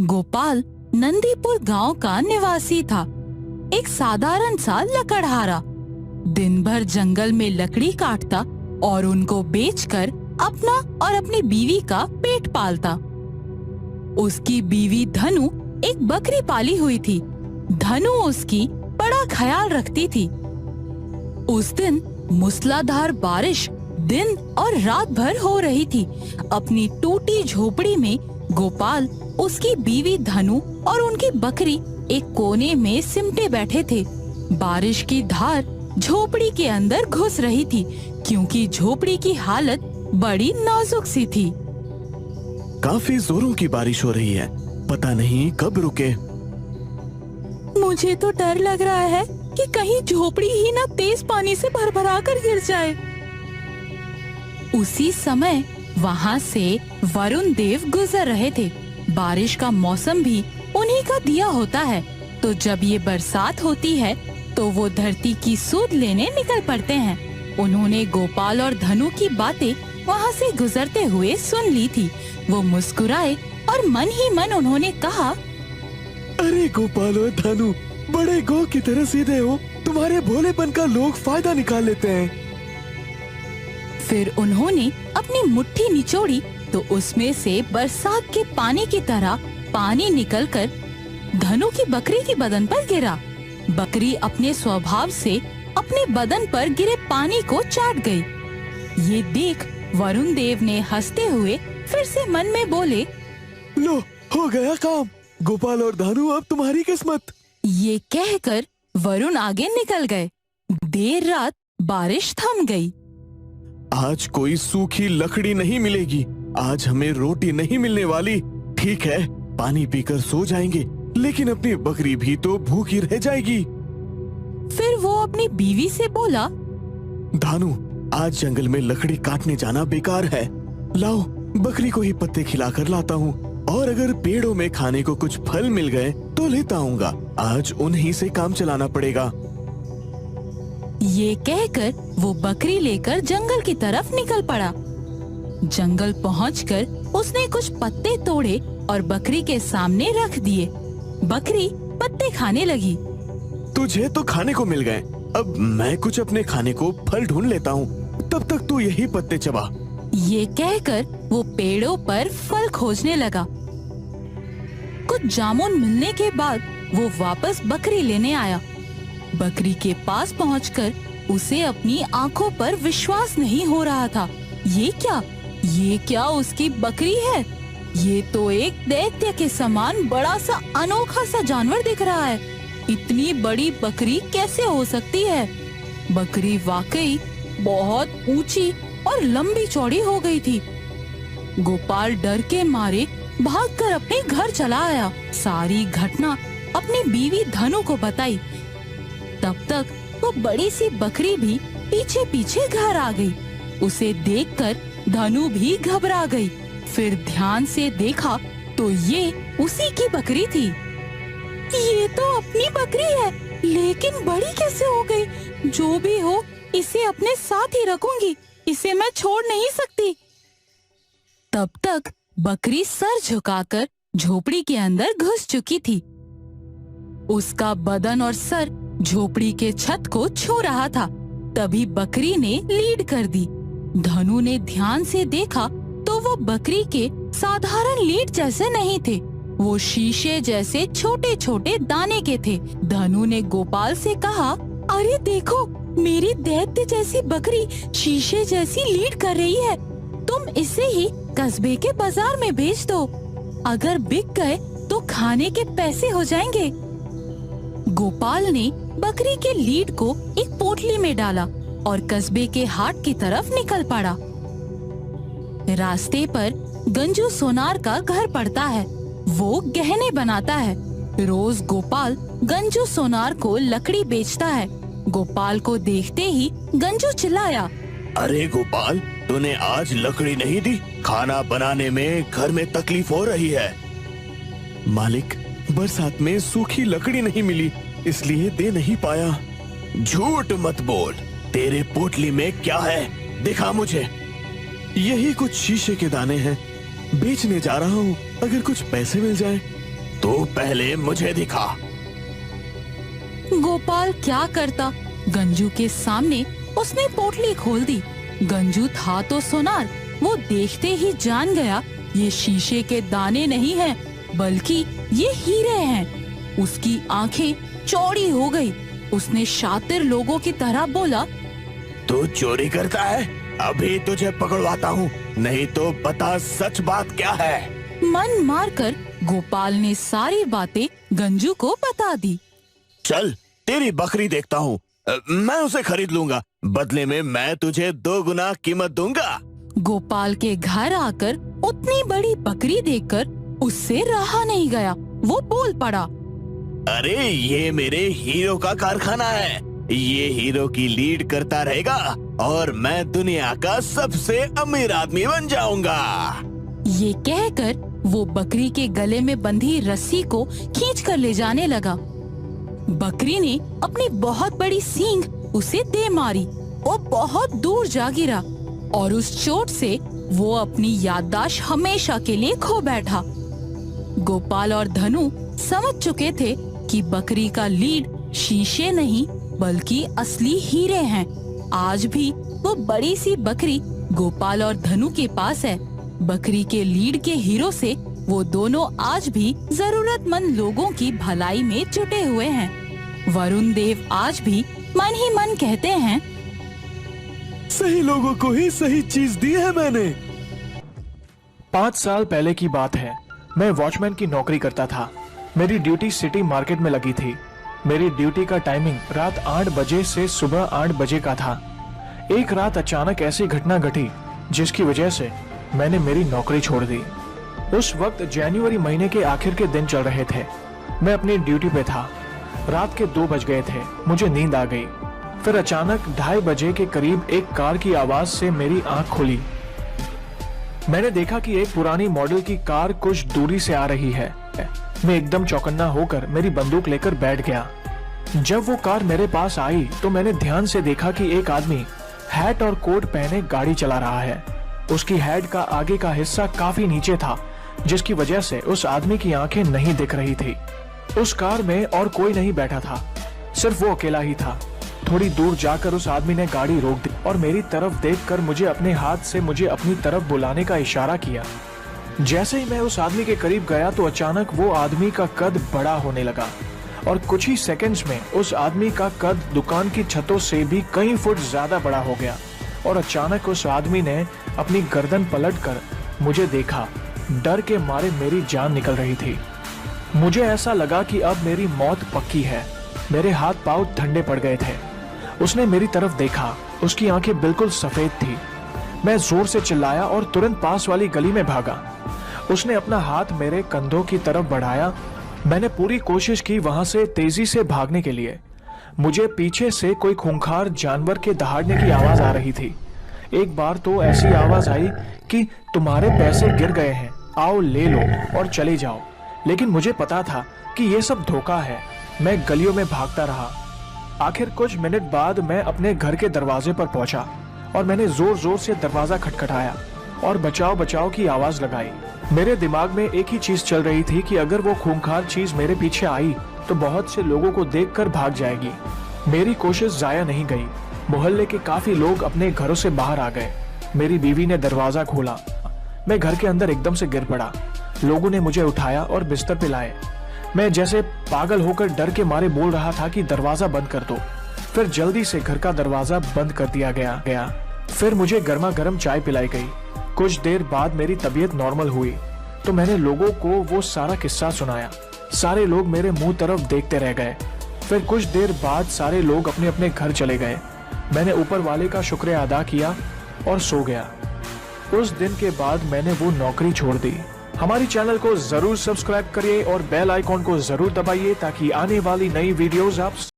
गोपाल नंदीपुर गांव का निवासी था। एक साधारण सा लकड़हारा। दिन भर जंगल में लकड़ी काटता और उनको बेचकर अपना और अपनी बीवी का पेट पालता। उसकी बीवी धनु एक बकरी पाली हुई थी। धनु उसकी बड़ा ख्याल रखती थी। उस दिन मूसलाधार बारिश दिन और रात भर हो रही थी। अपनी टूटी झोपड़ी में गोपाल, उसकी बीवी धनु और उनकी बकरी एक कोने में सिमटे बैठे थे। बारिश की धार झोपड़ी के अंदर घुस रही थी, क्योंकि झोपड़ी की हालत बड़ी नाजुक सी थी। काफी जोरों की बारिश हो रही है, पता नहीं कब रुके। मुझे तो डर लग रहा है कि कहीं झोपड़ी ही ना तेज पानी से भरभरा कर गिर जाए। उसी समय वहाँ से वरुण देव गुजर रहे थे। बारिश का मौसम भी उन्हीं का दिया होता है, तो जब ये बरसात होती है तो वो धरती की सूद लेने निकल पड़ते हैं। उन्होंने गोपाल और धनु की बातें वहाँ से गुजरते हुए सुन ली थी। वो मुस्कुराए और मन ही मन उन्होंने कहा, अरे गोपाल और धनु, बड़े गौ की तरह सीधे हो। तुम्हारे भोलेपन का लोग फायदा निकाल लेते हैं। फिर उन्होंने अपनी मुट्ठी निचोड़ी तो उसमें से बरसात के पानी की तरह पानी निकलकर धनु की बकरी के बदन पर गिरा। बकरी अपने स्वभाव से अपने बदन पर गिरे पानी को चाट गई। ये देख वरुण देव ने हंसते हुए फिर से मन में बोले, लो, हो गया काम। गोपाल और धनु, अब तुम्हारी किस्मत। ये कहकर वरुण आगे निकल गए। देर रात बारिश थम गई। आज कोई सूखी लकड़ी नहीं मिलेगी। आज हमें रोटी नहीं मिलने वाली। ठीक है, पानी पीकर सो जाएंगे, लेकिन अपनी बकरी भी तो भूखी रह जाएगी। फिर वो अपनी बीवी से बोला, धानु, आज जंगल में लकड़ी काटने जाना बेकार है। लाओ, बकरी को ही पत्ते खिलाकर लाता हूँ, और अगर पेड़ों में खाने को कुछ फल मिल गए तो लेता आऊंगा। आज उन्हीं से काम चलाना पड़ेगा। ये कहकर वो बकरी लेकर जंगल की तरफ निकल पड़ा। जंगल पहुंचकर उसने कुछ पत्ते तोड़े और बकरी के सामने रख दिए। बकरी पत्ते खाने लगी। तुझे तो खाने को मिल गए, अब मैं कुछ अपने खाने को फल ढूंढ लेता हूँ। तब तक तू यही पत्ते चबा। ये कहकर वो पेड़ों पर फल खोजने लगा। कुछ जामुन मिलने के बाद वो वापस बकरी लेने आया। बकरी के पास पहुंचकर उसे अपनी आंखों पर विश्वास नहीं हो रहा था। ये क्या उसकी बकरी है? ये तो एक दैत्य के समान बड़ा सा अनोखा सा जानवर दिख रहा है। इतनी बड़ी बकरी कैसे हो सकती है? बकरी वाकई बहुत ऊंची और लंबी चौड़ी हो गई थी। गोपाल डर के मारे भागकर अपने घर चला आया। सारी घटना अपनी बीवी धनु को बताई। तब तक वो बड़ी सी बकरी भी पीछे पीछे घर आ गई। उसे देखकर धनु भी घबरा गई। फिर ध्यान से देखा तो ये उसी की बकरी थी। ये तो अपनी बकरी है, लेकिन बड़ी कैसे हो गई? जो भी हो, इसे अपने साथ ही रखूंगी। इसे मैं छोड़ नहीं सकती। तब तक बकरी सर झुकाकर झोपड़ी के अंदर घुस चुकी थी। उसका बदन और सर झोपड़ी के छत को छू रहा था। तभी बकरी ने लीड कर दी। धनु ने ध्यान से देखा तो वो बकरी के साधारण लीड जैसे नहीं थे। वो शीशे जैसे छोटे छोटे दाने के थे। धनु ने गोपाल से कहा, अरे देखो, मेरी दैत्य जैसी बकरी शीशे जैसी लीड कर रही है। तुम इसे ही कस्बे के बाजार में बेच दो। अगर बिक गए तो खाने के पैसे हो जाएंगे। गोपाल ने बकरी के लीड को एक पोटली में डाला और कस्बे के हाट की तरफ निकल पड़ा। रास्ते पर गंजू सोनार का घर पड़ता है। वो गहने बनाता है। रोज गोपाल गंजू सोनार को लकड़ी बेचता है। गोपाल को देखते ही गंजू चिल्लाया, अरे गोपाल, तूने आज लकड़ी नहीं दी? खाना बनाने में घर में तकलीफ हो रही है। मालिक, बरसात में सूखी लकड़ी नहीं मिली, इसलिए दे नहीं पाया। झूठ मत बोल, तेरे पोटली में क्या है? दिखा मुझे। यही कुछ शीशे के दाने हैं, बेचने जा रहा हूँ। अगर कुछ पैसे मिल जाए तू पहले मुझे दिखा। गोपाल क्या करता, गंजू के सामने उसने पोटली खोल दी। गंजू था तो सोनार, वो देखते ही जान गया ये शीशे के दाने नहीं हैं, बल्कि ये हीरे हैं। उसकी आंखें चौड़ी हो गई। उसने शातिर लोगों की तरह बोला, तू चोरी करता है? अभी तुझे पकड़वाता हूँ, नहीं तो बता सच बात क्या है। मन मारकर गोपाल ने सारी बातें गंजू को बता दी। चल तेरी बकरी देखता हूँ, मैं उसे खरीद लूंगा, बदले में मैं तुझे 2 गुना कीमत दूंगा। गोपाल के घर आकर उतनी बड़ी बकरी देखकर उससे रहा नहीं गया। वो बोल पड़ा, अरे ये मेरे हीरो का कारखाना है, ये हीरो की लीड करता रहेगा और मैं दुनिया का सबसे अमीर आदमी बन जाऊंगा। ये कहकर वो बकरी के गले में बंधी रस्सी को खींचकर ले जाने लगा। बकरी ने अपनी बहुत बड़ी सींग उसे दे मारी। वो बहुत दूर जा गिरा और उस चोट से वो अपनी याददाश्त हमेशा के लिए खो बैठा। गोपाल और धनु समझ चुके थे कि बकरी का लीड शीशे नहीं बल्कि असली हीरे हैं। आज भी वो बड़ी सी बकरी गोपाल और धनु के पास है। बकरी के लीड के हीरो से वो दोनों आज भी जरूरतमंद लोगों की भलाई में जुटे हुए हैं। वरुण देव आज भी मन ही मन कहते हैं, सही लोगों को ही सही चीज दी है मैंने। 5 साल पहले की बात है। मैं वॉचमैन की नौकरी करता था। मेरी ड्यूटी सिटी मार्केट में लगी थी। मेरी ड्यूटी का टाइमिंग रात 8 बजे से सुबह 8 बजे का था। एक रात अचानक ऐसी घटना घटी जिसकी वजह से मैंने मेरी नौकरी छोड़ दी। उस वक्त जनवरी महीने के आखिर के दिन चल रहे थे। मैं अपनी ड्यूटी पे था। रात के 2 बज गए थे। मुझे नींद आ गई। फिर अचानक 2:30 बजे के करीब एक कार की आवाज से मेरी आंख खुली। मैंने देखा कि एक पुरानी मॉडल की कार कुछ दूरी से आ रही है। मैं एकदम चौकन्ना होकर मेरी बंदूक लेकर बैठ गया। जब वो कार मेरे पास आई तो मैंने ध्यान से देखा कि एक आदमी हैट और कोट पहने गाड़ी चला रहा है। उसकी हेड का आगे का हिस्सा काफी नीचे था, जिसकी वजह से उस आदमी की आंखें नहीं दिख रही थी। उस कार में और कोई नहीं बैठा था, सिर्फ वो अकेला ही था। थोड़ी दूर जाकर उस आदमी ने गाड़ी रोक दी और मेरी तरफ देखकर मुझे अपने हाथ से मुझे अपनी तरफ बुलाने का इशारा किया। जैसे ही मैं उस आदमी के करीब गया तो अचानक वो आदमी का कद बड़ा होने लगा और कुछ ही सेकंड्स में उस आदमी का कद दुकान की छतों से भी कई फुट ज्यादा बड़ा हो गया। और अचानक उस आदमी ने अपनी गर्दन पलटकर मुझे देखा। डर के मारे मेरी जान निकल रही थी। मुझे ऐसा लगा कि अब मेरी मौत पक्की है। मेरे हाथ पांव ठंडे पड़ गए थे। उसने मेरी तरफ देखा। उसकी आंखें बिल्कुल सफेद थी। मैं जोर से चिल्लाया और तुरंत पास वाली गली में भागा। उसने अपना हाथ मेरे कंधों की तरफ बढ़ाया। मैंने पूरी कोशिश की वहां से तेजी से भागने के लिए। मुझे पीछे से कोई खूंखार जानवर के दहाड़ने की आवाज आ रही थी। एक बार तो ऐसी आवाज आई कि तुम्हारे पैसे गिर गए हैं, आओ ले लो और चले जाओ। लेकिन मुझे पता था कि ये सब धोखा है। मैं गलियों में भागता रहा। आखिर कुछ मिनट बाद मैं अपने घर के दरवाजे पर पहुंचा और मैंने जोर जोर से दरवाजा खटखटाया और बचाओ बचाओ की आवाज लगाई। मेरे दिमाग में एक ही चीज चल रही थी कि अगर वो खूंखार चीज मेरे पीछे आई तो बहुत से लोगों को देखकर भाग जाएगी। मेरी कोशिश जाया नहीं गई। मोहल्ले के काफी लोग अपने घरों से बाहर आ गए। मेरी बीवी ने दरवाजा खोला। मैं घर के अंदर एकदम से गिर पड़ा। लोगों ने मुझे उठाया और बिस्तर पे लाए। मैं जैसे पागल होकर डर के मारे बोल रहा था कि दरवाजा बंद कर दो। फिर जल्दी से घर का दरवाजा बंद कर दिया गया। फिर मुझे गर्मा गर्म चाय पिलाई गई। कुछ देर बाद मेरी तबीयत नॉर्मल हुई तो मैंने लोगों को वो सारा किस्सा सुनाया। सारे लोग मेरे मुंह तरफ देखते रह गए। फिर कुछ देर बाद सारे लोग अपने अपने घर चले गए। मैंने ऊपर वाले का शुक्रिया अदा किया और सो गया। उस दिन के बाद मैंने वो नौकरी छोड़ दी। हमारी चैनल को जरूर सब्सक्राइब करिए और बेल आइकॉन को जरूर दबाइए ताकि आने वाली नई वीडियोस आप